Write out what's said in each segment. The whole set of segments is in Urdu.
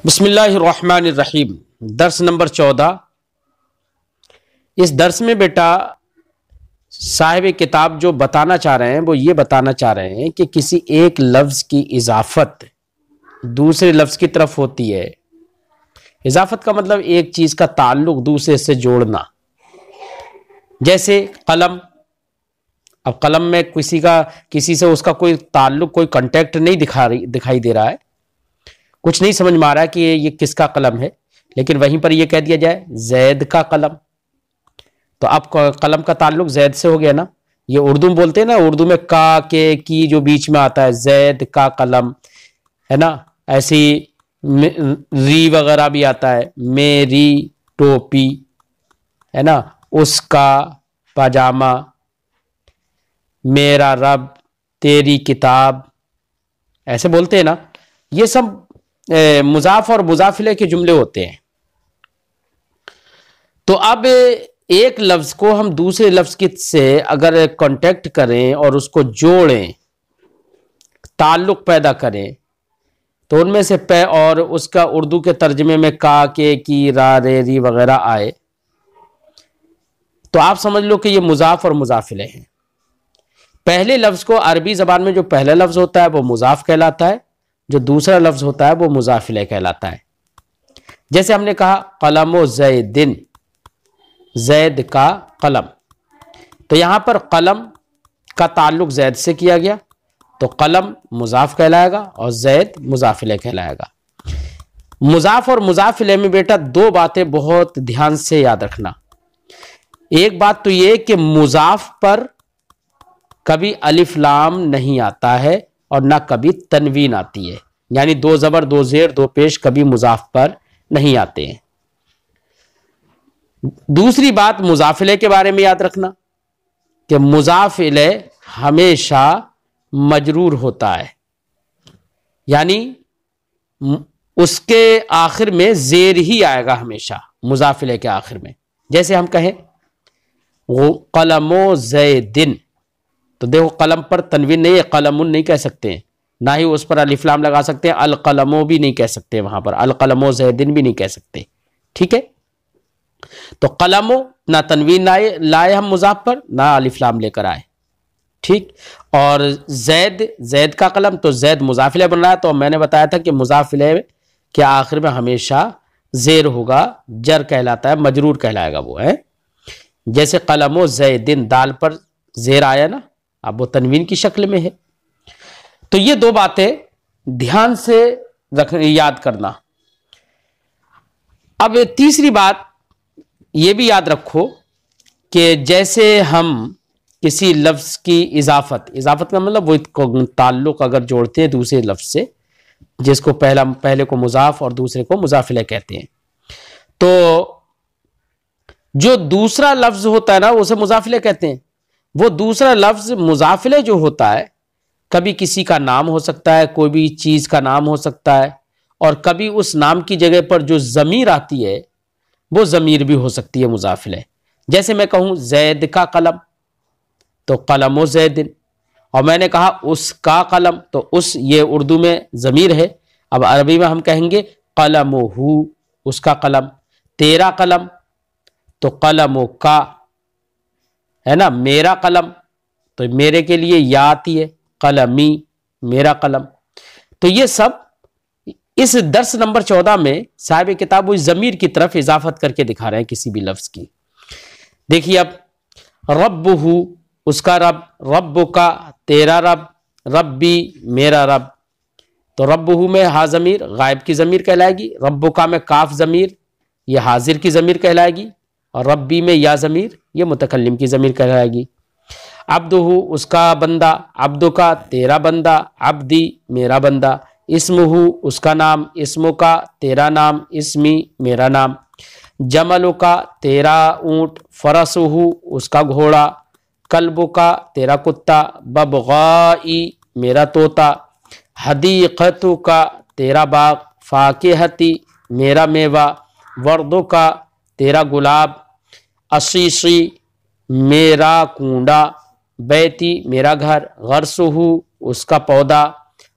بسم اللہ الرحمن الرحیم، درس نمبر 14۔ اس درس میں بیٹا صاحب کتاب جو بتانا چاہ رہے ہیں وہ یہ بتانا چاہ رہے ہیں کہ کسی ایک لفظ کی اضافت دوسرے لفظ کی طرف ہوتی ہے۔ اضافت کا مطلب ایک چیز کا تعلق دوسرے سے جوڑنا، جیسے قلم۔ اب قلم میں کسی سے اس کا کوئی تعلق، کوئی کانٹیکٹ نہیں دکھائی دے رہا ہے، کچھ نہیں سمجھ میں آ رہا ہے کہ یہ کس کا قلم ہے، لیکن وہیں پر یہ کہہ دیا جائے زید کا قلم، تو اب قلم کا تعلق زید سے ہو گیا نا۔ یہ اردو میں بولتے ہیں نا، اردو میں کا کے کی جو بیچ میں آتا ہے، زید کا قلم ہے نا، ایسی ری وغیرہ بھی آتا ہے، میری ٹوپی ہے نا، اس کا پاجامہ، میرا رب، تیری کتاب، ایسے بولتے ہیں نا۔ یہ سب مضاف اور مضاف الیہ کے جملے ہوتے ہیں۔ تو اب ایک لفظ کو ہم دوسرے لفظ سے اگر کانٹیکٹ کریں اور اس کو جوڑیں، تعلق پیدا کریں، تو ان میں سے پہ اور اس کا اردو کے ترجمے میں کا کے کی را رے ری وغیرہ آئے، تو آپ سمجھ لو کہ یہ مضاف اور مضاف الیہ ہیں۔ پہلے لفظ کو عربی زبان میں جو پہلا لفظ ہوتا ہے وہ مضاف کہلاتا ہے، جو دوسرا لفظ ہوتا ہے وہ مضاف الیہ کہلاتا ہے۔ جیسے ہم نے کہا قلم و زیدن، زید کا قلم، تو یہاں پر قلم کا تعلق زید سے کیا گیا، تو قلم مضاف کہلائے گا اور زید مضاف الیہ کہلائے گا۔ مضاف اور مضاف الیہ میں بیٹا دو باتیں بہت دھیان سے یاد رکھنا۔ ایک بات تو یہ کہ مضاف پر کبھی الف لام نہیں آتا ہے اور نہ کبھی تنوین آتی ہے، یعنی دو زبر دو زیر دو پیش کبھی مضاف پر نہیں آتے ہیں۔ دوسری بات مضاف الیہ کے بارے میں یاد رکھنا کہ مضاف الیہ ہمیشہ مجرور ہوتا ہے، یعنی اس کے آخر میں زیر ہی آئے گا ہمیشہ، مضاف الیہ کے آخر میں۔ جیسے ہم کہیں قلم و زیدن، تو دیکھو قلم پر تنوین نہیں ہے، قلم نہیں کہہ سکتے ہیں، نہ ہی اس پر الف لام لگا سکتے ہیں، القلم بھی نہیں کہہ سکتے، وہاں پر القلم و زیدن بھی نہیں کہہ سکتے، ٹھیک ہے۔ تو قلم نہ تنوین لائے ہم مضاف پر، نہ الف لام لے کر آئے، ٹھیک۔ اور زید کا قلم، تو زید مضاف الیہ بن رہا ہے، تو میں نے بتایا تھا کہ مضاف الیہ کے آخر میں ہمیشہ زیر ہوگا، جر کہلاتا ہے، مجرور کہلائے گا وہ ہے۔ جیسے قلم و زیدن، دال پر زیر آیا نا، اب وہ تنوین کی شکل میں ہے۔ تو یہ دو باتیں دھیان سے یاد کرنا۔ اب تیسری بات یہ بھی یاد رکھو کہ جیسے ہم کسی لفظ کی اضافت کا مطلب وہ تعلق اگر جوڑتے ہیں دوسرے لفظ سے، جس کو پہلے کو مضاف اور دوسرے کو مضاف الیہ کہتے ہیں، تو جو دوسرا لفظ ہوتا ہے نا اسے مضاف الیہ کہتے ہیں۔ وہ دوسرا لفظ مضاف الیہ جو ہوتا ہے، کبھی کسی کا نام ہو سکتا ہے، کوئی بھی چیز کا نام ہو سکتا ہے، اور کبھی اس نام کی جگہ پر جو ضمیر آتی ہے وہ ضمیر بھی ہو سکتی ہے مضاف الیہ۔ جیسے میں کہوں زید کا قلم، تو قلم و زیدن، اور میں نے کہا اس کا قلم، تو اس یہ اردو میں ضمیر ہے۔ اب عربی میں ہم کہیں گے قلم ہو، اس کا قلم، تیرا قلم، تو قلم و کا ہے نا، میرا قلم، تو میرے کے لیے یا آتی ہے، قلمی، میرا قلم۔ تو یہ سب اس درس نمبر 14 میں صاحب کتاب وہ ضمیر کی طرف اضافت کر کے دکھا رہے ہیں کسی بھی لفظ کی۔ دیکھیے اب رب ہو، اس کا رب، رب کا، تیرا رب، ربی، میرا رب، تو رب ہو میں ہا ضمیر غائب کی ضمیر کہلائے گی، رب کا میں کاف ضمیر یہ حاضر کی ضمیر کہلائے گی، اور ربی میں یا ضمیر یہ متکلم کی ضمیر کہلائے گی۔ عبد ہو، اس کا بندہ، عبد کا، تیرا بندہ، عبدی، میرا بندہ۔ اسم ہو، اس کا نام، اسم کا، تیرا نام، اسمی، میرا نام۔ جمل کا، تیرا اونٹ، فرس ہو، اس کا گھوڑا، کلب کا، تیرا کتا، ببغائی، میرا طوطا، حدیقت کا، تیرا باغ، فاکہتی، میرا میوہ، ورد کا، تیرا گلاب، عصیصی، میرا کونڈا، بیتی، میرا گھر، غرس ہو، اس کا پودا،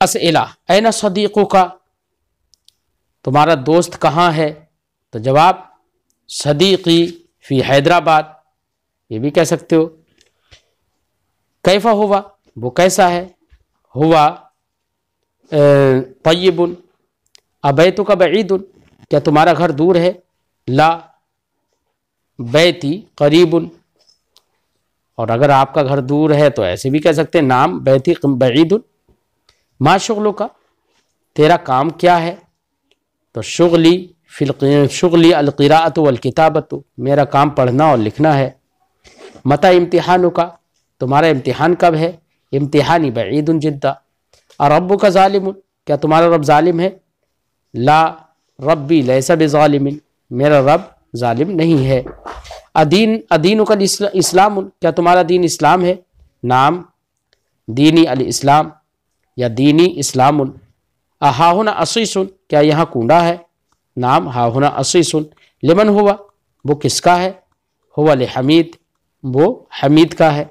اسئلہ این صدیقک، تمہارا دوست کہاں ہے؟ تو جواب صدیقی فی حیدرآباد، یہ بھی کہہ سکتے ہو۔ کیف ہوا، وہ کیسا ہے؟ ہوا طیب، ابیتک بعید، کیا تمہارا گھر دور ہے؟ لا بیتی قریب، اور اگر آپ کا گھر دور ہے تو ایسے بھی کہہ سکتے ہیں نام بیتی بعید۔ ما شغلک، تیرا کام کیا ہے؟ تو شغلی القراءۃ والکتابۃ، میرا کام پڑھنا اور لکھنا ہے۔ متی امتحانک، تمہارا امتحان کب ہے؟ امتحانی بعید جدا۔ اربک ظالم، کیا تمہارا رب ظالم ہے؟ لا ربی لیس بظالم، میرا رب ظالم نہیں ہے۔ ادینک الاسلام، کیا تمہارا دین اسلام ہے؟ نام دینی الاسلام یا دینی اسلام۔ ہا ہنا عصیص، کیا یہاں کنڈا ہے؟ نام ہا ہنا عصیص۔ لمن ہوا، وہ کس کا ہے؟ ہوا لحمید، وہ حمید کا ہے،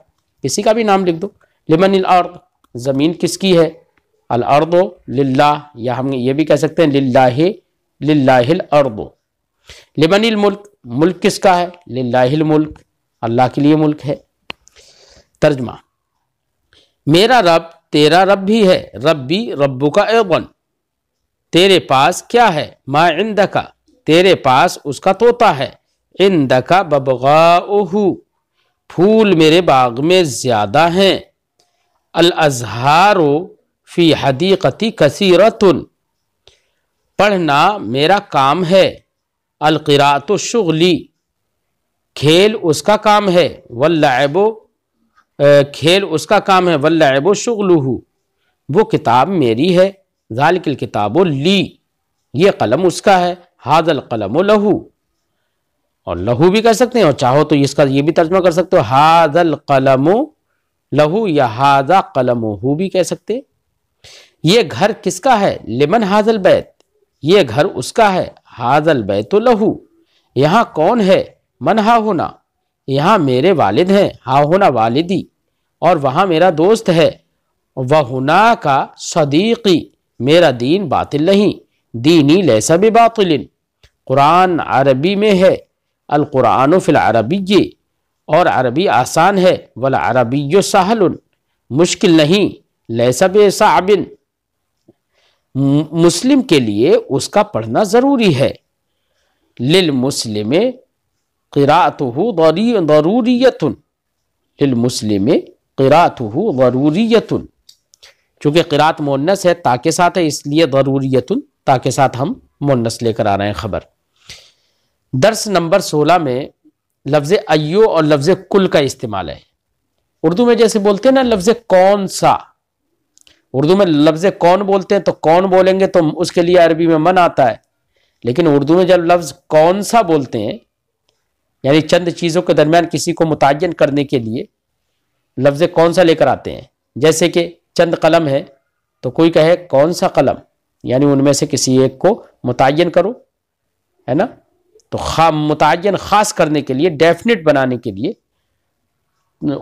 کسی کا بھی نام لکھ دو۔ لمن الارض، زمین کس کی ہے؟ الارض للہ، یا ہم یہ بھی کہہ سکتے ہیں للہ الارض۔ لمن الملک، ملک کس کا ہے؟ للہ الملک، اللہ کے لیے ملک ہے۔ ترجمہ، میرا رب تیرا رب بھی ہے، ربی ربک ایضا، تیرے پاس کیا ہے؟ ما عندک، تیرے پاس اس کا طوطا ہے۔ عندک ببغاؤہ، پھول میرے باغ میں زیادہ ہیں۔ الازہار فی حدیقتی کثیرۃ، پڑھنا میرا کام ہے۔ القراءۃ شغلی، کھیل اس کا کام ہے۔ واللعب، کھیل اس کا کام ہے۔ واللعب شغلہ، وہ کتاب میری ہے۔ ذالک الکتاب لی، یہ قلم اس کا ہے۔ ھذا القلم لہو، اور لہو بھی کہہ سکتے ہیں، اور چاہو تو اس کا یہ بھی ترجمہ کر سکتے ہو ھذا القلم لہو، یا ھذا قلمہ بھی کہہ سکتے ہیں۔ یہ گھر کس کا ہے؟ لمن ھذا البیت، یہ گھر اس کا ہے۔ ھذا البیت لہو، یہاں کون ہے؟ من ہا ہونا، یہاں میرے والد ہیں۔ ہا ہونا والدی، اور وہاں میرا دوست ہے۔ وَهُنَاكَ صدیقی، میرا دین باطل نہیں۔ دینی لیس بباطل، قرآن عربی میں ہے۔ القرآن فی العربی، اور عربی آسان ہے۔ والعربی سہل، مشکل نہیں۔ لیس بصعب، مسلم کے لیے اس کا پڑھنا ضروری ہے۔ للمسلم قراءتہ ضروریۃ، للمسلم قراءتہ ضروریۃ، چونکہ قراءت مؤنث ہے تا کے ساتھ ہے، اس لیے ضروریۃ تا کے ساتھ ہم مؤنث لے کر آ رہے ہیں خبر۔ درس نمبر 16 میں لفظ ایو اور لفظ کل کا استعمال ہے۔ اردو میں جیسے بولتے ہیں نا لفظ کون سا، اردو میں لفظ کون بولتے ہیں تو کون بولیں گے تو اس کے لیے عربی میں من آتا ہے، لیکن اردو میں جب لفظ کون سا بولتے ہیں یعنی چند چیزوں کے درمیان کسی کو متعین کرنے کے لیے لفظ کون سا لے کر آتے ہیں۔ جیسے کہ چند قلم ہے تو کوئی کہے کون سا قلم، یعنی ان میں سے کسی ایک کو متعین کرو، ہے نا، تو متعین خاص کرنے کے لیے، ڈیفینٹ بنانے کے لیے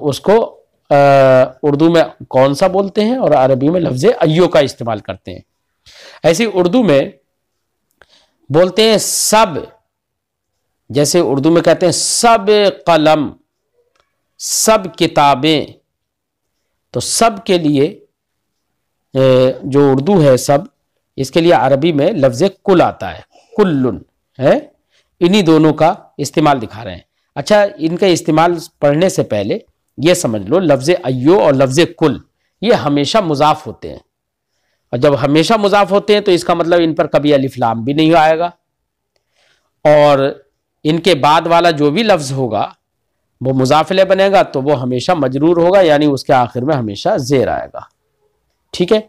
اس کو اردو میں کون سا بولتے ہیں اور عربی میں لفظ ایو کا استعمال کرتے ہیں۔ ایسی اردو میں بولتے ہیں سب، جیسے اردو میں کہتے ہیں سب قلم، سب کتابیں، تو سب کے لیے جو اردو ہے سب، اس کے لیے عربی میں لفظ کل آتا ہے، کلن ہے، انہی دونوں کا استعمال دکھا رہے ہیں۔ اچھا، ان کا استعمال پڑھنے سے پہلے یہ سمجھ لو لفظ ایو اور لفظ کل یہ ہمیشہ مضاف ہوتے ہیں، اور جب ہمیشہ مضاف ہوتے ہیں تو اس کا مطلب ان پر کبھی الف لام بھی نہیں آئے گا، اور ان کے بعد والا جو بھی لفظ ہوگا وہ مضاف الیہ بنے گا تو وہ ہمیشہ مجرور ہوگا، یعنی اس کے آخر میں ہمیشہ زیر آئے گا، ٹھیک ہے۔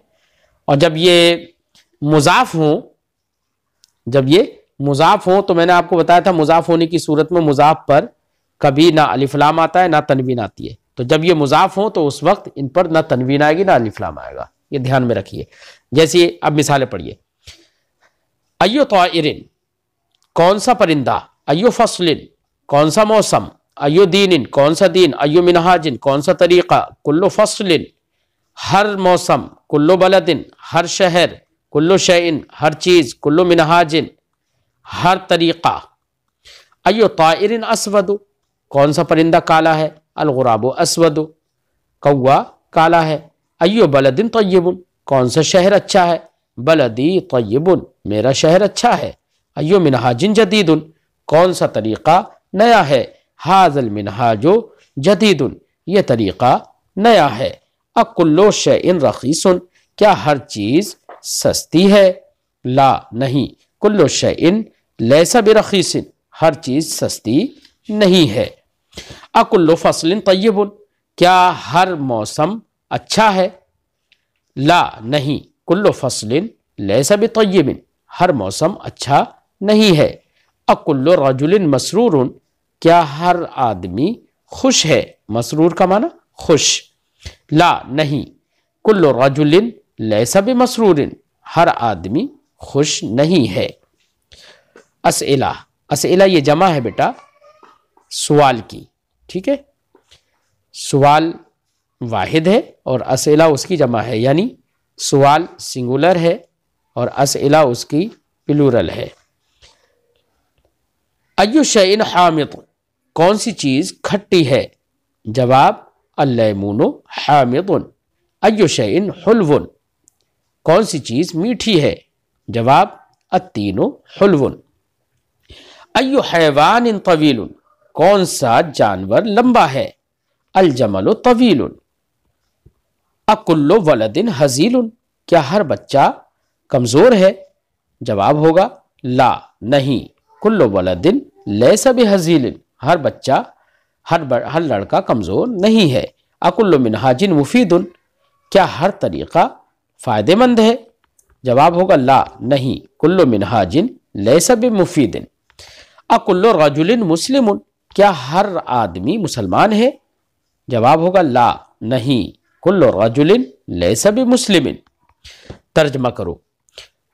اور جب یہ مضاف ہوں، جب یہ مضاف ہوں تو میں نے آپ کو بتایا تھا مضاف ہونے کی صورت میں مضاف پر کبھی نہ الف لام آتا ہے نہ تنوین آتی ہے، تو جب یہ مضاف ہوں تو اس وقت ان پر نہ تنوین آئے گی نہ الف لام آئے گا، یہ دھیان میں رکھیے۔ جیسے اب مثالیں پڑھیے، ایو طائرن، کون سا پرندہ، ایو فصل، کون سا موسم، ایو دین، کون سا دین، ایو منہاج، کون سا طریقہ، کل فصل، ہر موسم، کلو بلدن ہر شہر، کلو شیئن ہر چیز، کلو منہاجن ہر طریقہ، ایو طائر اسود کون سا پرندہ کالا ہے، الغراب اسود کوا کالا ہے، ایو بلد طیب کون سا شہر اچھا ہے، بلدی طیب میرا شہر اچھا ہے، ایو منہاج جدید کون سا طریقہ نیا ہے، ھذا المنہاج جدید یہ طریقہ نیا ہے، اکلو شیء رخیص کیا ہر چیز سستی ہے، لا نہیں، کلو شیء لیس برخیص ہر چیز سستی نہیں ہے، اکلو فصل طیب کیا ہر موسم اچھا ہے، لا نہیں، کلو فصل لیس بطیب ہر موسم اچھا نہیں ہے، اکلو رجل مسرور کیا ہر آدمی خوش ہے، مسرور کا معنی خوش، لا نہیں، کلو رجل لیس بمسرور ہر آدمی خوش نہیں ہے۔ اسئلہ، اسئلہ یہ جمع ہے بیٹا سوال کی، ٹھیک ہے، سوال واحد ہے اور اسئلہ اس کی جمع ہے، یعنی سوال سنگولر ہے اور اسئلہ اس کی پلورل ہے۔ ایو شیء حامض کون سی چیز کھٹی ہے، جواب اللیمون حامض، ایو شیء حلو کون سی چیز میٹھی ہے، جواب التین حلو، ایو حیوان طویل کون سا جانور لمبا ہے، الجمل طویل، اکل ولد ہزیل کیا ہر بچہ کمزور ہے، جواب ہوگا لا نہیں، کل ولد لیس بہزیل ہر بچہ ہر لڑکا کمزور نہیں ہے، اکل منہاج مفید کیا ہر طریقہ فائدہ مند ہے، جواب ہوگا لا نہیں، کل منہاج لیس بمفید، اکل رجل مسلم کیا ہر آدمی مسلمان ہے، جواب ہوگا لا نہیں، کل رجل لیس بمسلم۔ ترجمہ کرو،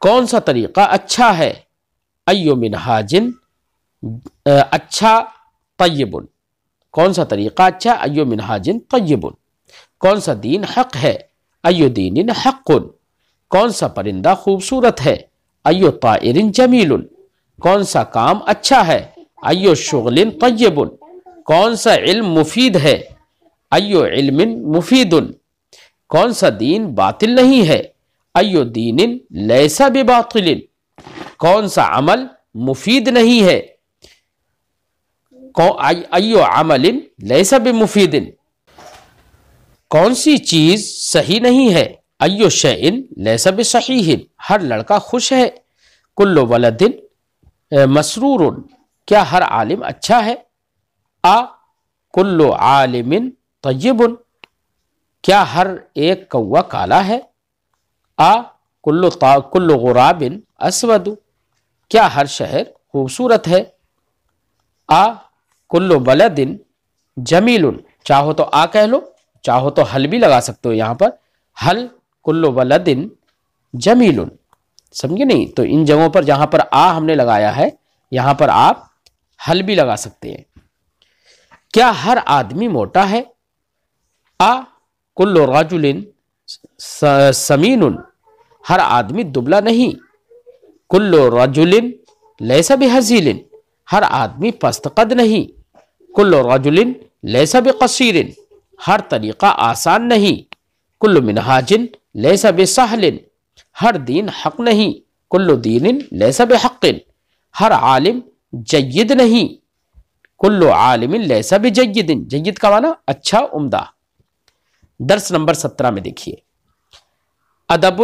کون سا طریقہ اچھا ہے، ایو منہاج اچھا طیب کون سا طریقہ اچھا، ایو منہاج طیب، کون سا دین حق ہے، ایو دین حق، کون سا پرندہ خوبصورت ہے، ایو طائر جمیل، کون سا کام اچھا ہے، ایو شغل طیب، کون سا علم مفید ہے، ایو علم مفید، کون سا دین باطل نہیں ہے، ایو دین لیس بباطل، کون سا عمل مفید نہیں ہے، ایو عمل لیس بمفید، کون سی چیز صحیح نہیں ہے، ایو شیء لیس بصحیح ہر لڑکا خوش ہے، کل ولد مسرور کیا ہر عالم اچھا ہے، کل عالم طیب کیا ہر ایک کوا کالا ہے، کل غراب اسود کیا ہر شہر خوبصورت ہے، کل بلد جمیل چاہو تو کہہ لو، چاہو تو حل بھی لگا سکتے ہو یہاں پر، حل کل بلد جمیل، سمجھے نہیں، تو ان جگہوں پر جہاں پر ہم نے لگایا ہے یہاں پر آپ حل بھی لگا سکتے ہیں۔ کیا ہر آدمی موٹا ہے، کل رجل سمین ہر آدمی دبلا نہیں، کل رجل لیس بہزیل ہر آدمی پست قد نہیں، کل رجل لیس بقصیر ہر طریقہ آسان نہیں، کل منہاج لیس بسہل ہر دین حق نہیں، کل دین لیس بحق ہر عالم جید نہیں، کل عالم لیس بجید جید کا معنی اچھا عمدہ۔ درس نمبر 17 میں دیکھیے، ادب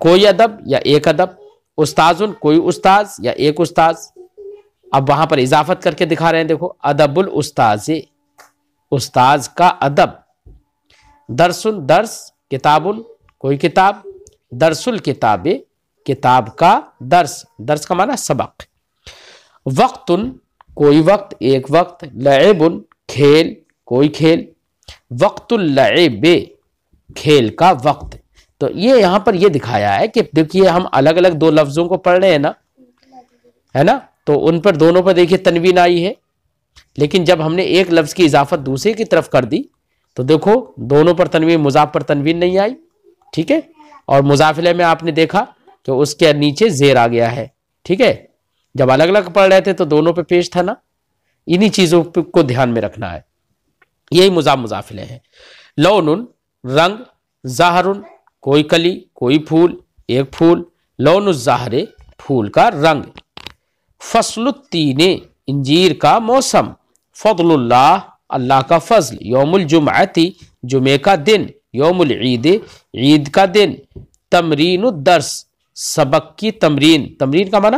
کوئی ادب یا ایک ادب، استاذ کوئی استاذ یا ایک استاذ، اب وہاں پر اضافت کر کے دکھا رہے ہیں، دیکھو ادب الاستاذ استاذ کا ادب، درس درس، کتاب کوئی کتاب، درس الکتاب کتاب کا درس، درس کا معنی سبق، وقت کوئی وقت ایک وقت، لعب کھیل کوئی کھیل، وقت اللعب کھیل کا وقت۔ تو یہ یہاں پر یہ دکھایا ہے کہ دیکھیے ہم الگ الگ دو لفظوں کو پڑھ رہے ہیں نا، ہے نا، تو ان پر دونوں پر دیکھیے تنوین آئی ہے، لیکن جب ہم نے ایک لفظ کی اضافت دوسرے کی طرف کر دی تو دیکھو دونوں پر تنوین، مضاف پر تنوین نہیں آئی، ٹھیک ہے، اور مضاف الیہ میں آپ نے دیکھا کہ اس کے نیچے زیر آ گیا ہے، ٹھیک ہے، جب الگ الگ پڑھ رہے تھے تو دونوں پہ پیش تھا نا، انہی چیزوں کو دھیان میں رکھنا ہے، یہی مضاف الیہ ہے۔ لون رنگ، زہر کوئی کلی، کوئی پھول، ایک پھول، لون الزہر پھول کا رنگ، فصل التین انجیر کا موسم، فضل اللہ اللہ کا فضل، یوم الجمعتی جمعے کا دن، یوم العید عید کا دن، تمرین الدرس سبق کی تمرین، تمرین کا معنی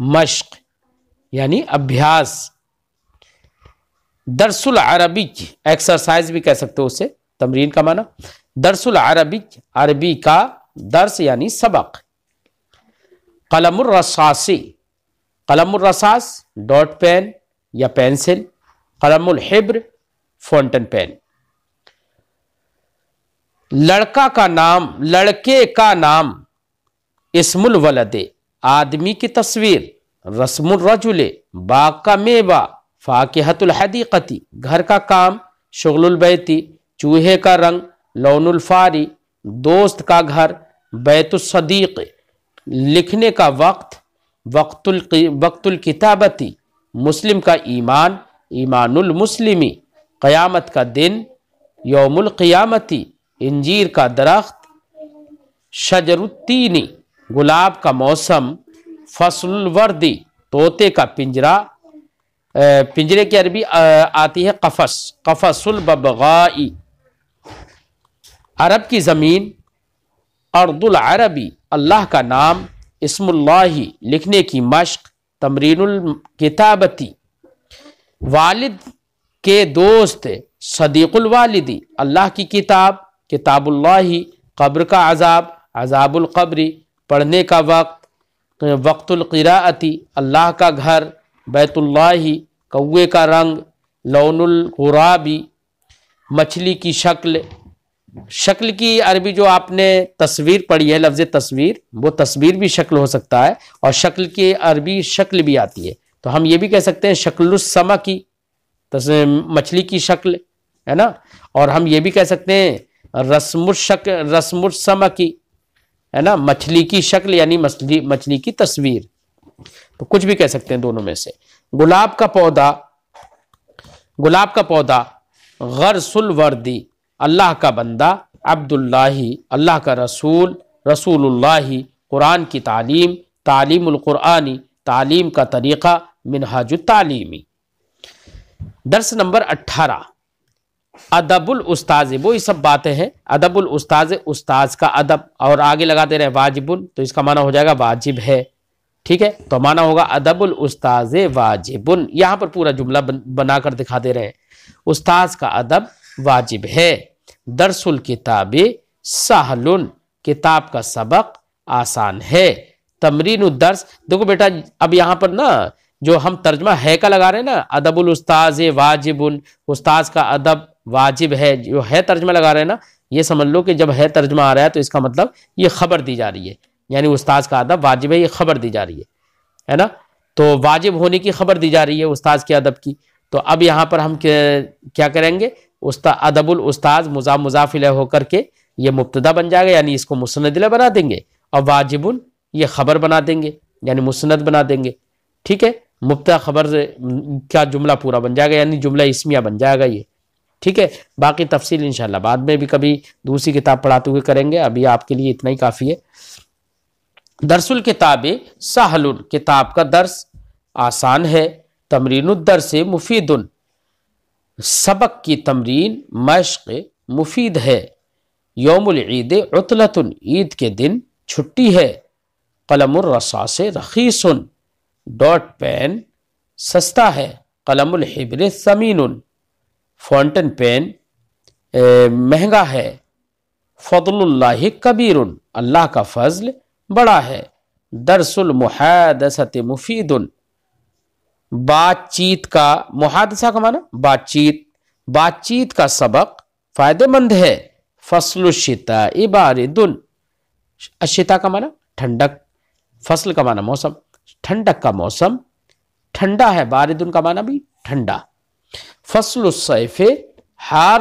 مشق یعنی ابھیاس، درس العربی ایکسرسائز بھی کہہ سکتے ہو اسے، تمرین کا معنی درس العربی عربی کا درس یعنی سبق، قلم الرصاصی قلم الرصاص ڈاٹ پین یا پینسل، قلم الحبر فونٹن پین، لڑکا کا نام لڑکے کا نام، اسم الولد آدمی کی تصویر، رسم الرجل باغ کا میوہ، فاکہۃ الحدیقتی گھر کا کام، شغل البیتی چوہے کا رنگ، لون الفاری دوست کا گھر، بیت الصدیق لکھنے کا وقت، وقت الکتابتی مسلم کا ایمان، ایمان المسلمی قیامت کا دن، یوم القیامتی انجیر کا درخت، شجر التینی گلاب کا موسم، فصل الوردی طوطے کا پنجرہ، پنجرے کی عربی آتی ہے قفس، قفص الببغائی عرب کی زمین، ارض العربی اللہ کا نام، اسم اللہ لکھنے کی مشق، تمرین الکتابتی والد کے دوست، صدیق الوالدی اللہ کی کتاب، کتاب اللہ قبر کا عذاب، عذاب القبری پڑھنے کا وقت، وقت القراءتی اللہ کا گھر، بیت اللہ کوے کا رنگ، لون الغرابی مچھلی کی شکل، شکل کی عربی جو آپ نے تصویر پڑھی ہے لفظ تصویر، وہ تصویر بھی شکل ہو سکتا ہے، اور شکل کی عربی شکل بھی آتی ہے، تو ہم یہ بھی کہہ سکتے ہیں شکل السمکی مچھلی کی شکل ہے نا، اور ہم یہ بھی کہہ سکتے ہیں رسم السمکی ہے نا، مچھلی کی شکل یعنی مچھلی کی تصویر، تو کچھ بھی کہہ سکتے ہیں دونوں میں سے۔ گلاب کا پودا، غرس الوردی اللہ کا بندہ، عبداللہ اللہ کا رسول، رسول اللہ قرآن کی تعلیم، تعلیم القرآنی تعلیم کا طریقہ، منہاج التعلیمی۔ درس نمبر 18 ادب الاستاذ، وہی سب باتیں ہیں، ادب الاستاذ استاذ کا ادب، اور آگے لگاتے رہے واجب تو اس کا معنی ہو جائے گا واجب ہے، ٹھیک ہے، تو معنی ہوگا ادب الاستاذ واجب، یہاں پر پورا جملہ بنا کر دکھا دے رہے ہیں، استاذ کا ادب واجب ہے، درس الکتاب سہل کتاب کا سبق آسان ہے، تمرین الدرس، دیکھو بیٹا اب یہاں پر نا جو ہم ترجمہ ہے کا لگا رہے ہیں نا، ادب الاستاذ واجب، استاذ کا ادب واجب ہے، جو ہے ترجمہ لگا رہے ہیں نا، یہ سمجھ لو کہ جب ہے ترجمہ آ رہا ہے تو اس کا مطلب یہ خبر دی جا رہی ہے، یعنی استاذ کا ادب واجب ہے، یہ خبر دی جا رہی ہے نا، تو واجب ہونے کی خبر دی جا رہی ہے استاذ کے ادب کی، تو اب یہاں پر ہم کیا کریں گے، ادب الاستاذ مضاف الیہ ہو کر کے یہ مبتدا بن جائے گا، یعنی اس کو مسند الیہ بنا دیں گے، اور واجب یہ خبر بنا دیں گے یعنی مسند بنا دیں گے، ٹھیک ہے، مبتدا خبر کیا جملہ پورا بن جائے گا، یعنی جملہ اسمیہ بن جائے گا یہ، ٹھیک ہے، باقی تفصیل انشاءاللہ بعد میں بھی کبھی دوسری کتاب پڑھاتے ہوئے کریں گے، ابھی آپ کے لیے اتنا ہی کافی ہے۔ درس الکتاب سہل، کتاب کا درس آسان ہے، تمرین الدرس مفید، سبق کی تمرین مشق مفید ہے، یوم العید عطلۃ، عید کے دن چھٹی ہے، قلم الرصاص رخیص، ڈاٹ پین سستا ہے، قلم الحبر ثمین، فونٹن پین مہنگا ہے، فضل اللہ کبیر، اللہ کا فضل بڑا ہے، درس المحادثۃ مفید، بات چیت کا، محادثہ کا معنی بات چیت کا سبق فائدہ مند ہے، فصل الشتاء بارد، الشتاء کا معنی ٹھنڈک، فصل کا معنی موسم، ٹھنڈک کا موسم ٹھنڈا ہے، بارد کا معنی بھی ٹھنڈا، فصل الصیف حار،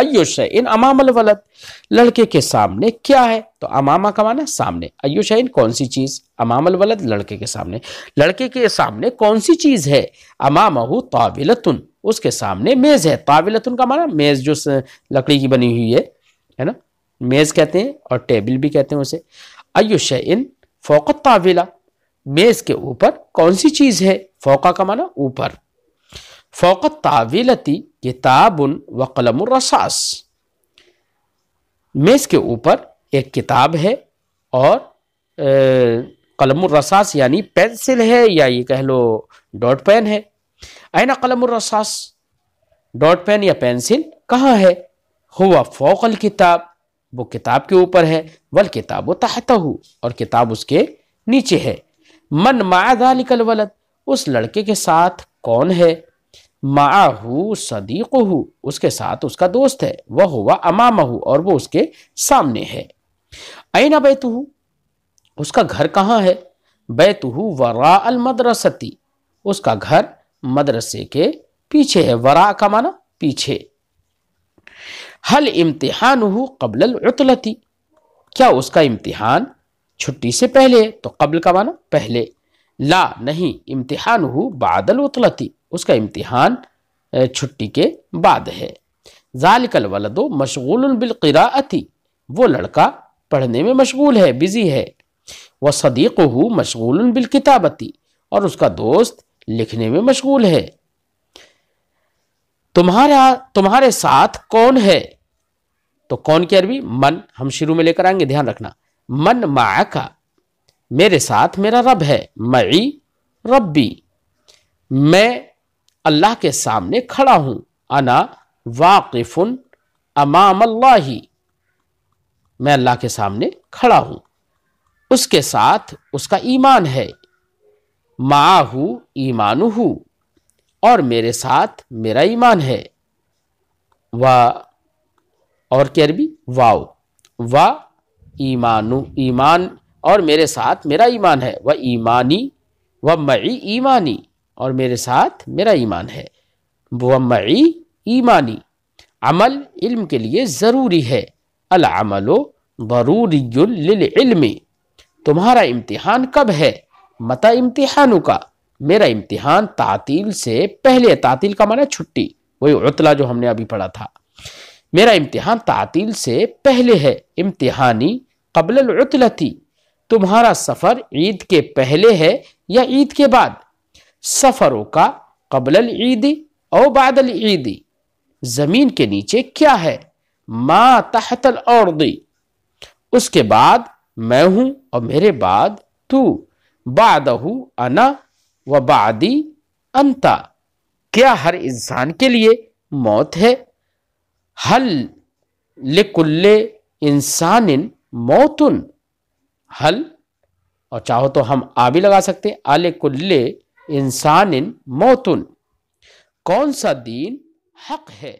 ایو شیئن امام الولد، لڑکے کے سامنے کیا ہے؟ تو امامہ کا معنی سامنے، ایو شیئن کون سی چیز، امام الولد لڑکے کے سامنے، لڑکے کے سامنے کون سی چیز ہے؟ امامہ طاولۃ، اس کے سامنے میز ہے، طاولۃ کا معنی میز جو لکڑی کی بنی ہوئی ہے نا، میز کہتے ہیں اور ٹیبل بھی کہتے ہیں اسے۔ ایو شیئن فوق الطاولہ، میز کے اوپر کون سی چیز ہے؟ فوقہ کا معنی اوپر، فوق الطاولۃ کتاب و قلم الرصاص، میز کے اوپر ایک کتاب ہے اور قلم الرصاص یعنی پینسل ہے، یا یہ کہہ لو ڈاٹ پین ہے۔ این قلم الرصاص، ڈاٹ پین یا پینسل کہاں ہے؟ ہوا فوق الکتاب، وہ کتاب کے اوپر ہے، والکتاب تحتہ، اور کتاب اس کے نیچے ہے۔ من مع ذلک الولد، اس لڑکے کے ساتھ کون ہے؟ معہ صدیقہ، اس کے ساتھ اس کا دوست ہے، وہو امامہ، اور وہ اس کے سامنے ہے۔ این بیتہ، اس کا گھر کہاں ہے؟ بیتہ وراء المدرسۃ، اس کا گھر مدرسے کے پیچھے ہے، وراء کا معنی پیچھے۔ حل امتحانہ قبل العطلۃ، کیا اس کا امتحان چھٹی سے پہلے ہے؟ تو قبل کا معنی پہلے، لا نہیں، امتحانہ بعد العطلۃ، اس کا امتحان چھٹی کے بعد ہے۔ ذالک الولد مشغول بالقراءۃ، وہ لڑکا پڑھنے میں مشغول ہے، بزی ہے۔ وصدیقہ مشغول بالکتابۃ، اور اس کا دوست لکھنے میں مشغول ہے۔ تمہارے ساتھ کون ہے؟ تو کون کی عربی؟ من، ہم شروع میں لے کر آئیں گے، دھیان رکھنا۔ من معک، میرے ساتھ میرا رب ہے، معی ربی، میں اللہ کے سامنے کھڑا ہوں، انا واقف امام اللہ، میں اللہ کے سامنے کھڑا ہوں۔ اس کے ساتھ اس کا ایمان ہے، معہ ایمانہ، اور میرے ساتھ میرا ایمان ہے۔ اور کیا عربی؟ واو، ایمانو، ایمان، اور میرے ساتھ میرا ایمان ہے، ایمانی معی ایمانی، اور میرے ساتھ میرا ایمان ہے، معی ایمانی۔ عمل علم کے لیے ضروری ہے، العمل ضروری للعلم، تمہارا امتحان کب ہے؟ متی امتحانو کا، میرا امتحان تعطیل سے پہلے، تعطیل کا معنی چھٹی، وہی عطلہ جو ہم نے ابھی پڑھا تھا، میرا امتحان تعطیل سے پہلے ہے۔ امتحانی قبل العطلۃ، تمہارا سفر عید کے پہلے ہے یا عید کے بعد؟ سفروں کا قبل العید او بعد العید، زمین کے نیچے کیا ہے؟ ما تحت الارض، اس کے بعد میں ہوں اور میرے بعد تو، بعدہ انا و بعدی انتا، کیا ہر انسان کے لیے موت ہے؟ حل لکل انسان موت، حل، اور چاہو تو ہم آ بھی لگا سکتے ہیں، لکل انسان موت، کون سا دین حق ہے؟